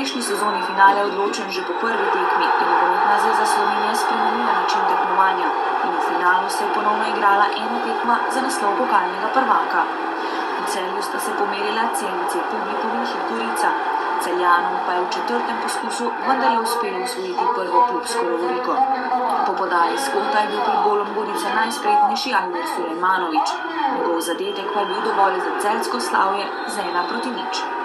prejšnji sezoni finale odločen že po prvi tekmi in Nogometna zveza Slovenije spremenila način tekmovanja in v finalu se je ponovno igrala ena tekma za naslov pokalnega prvaka. V Celju sta se pomerila Celje Publikum in Hit Gorica. Celjanom pa je v četrtem poskusu vendarle uspelo osvojiti prvo klubsko lovoriko. Po podaji s kota je bil pred golom Gorice najspretnejši Almir Sulejmanović. Njegov zadetek pa je bil dovolj za celjsko slavje z 1:0.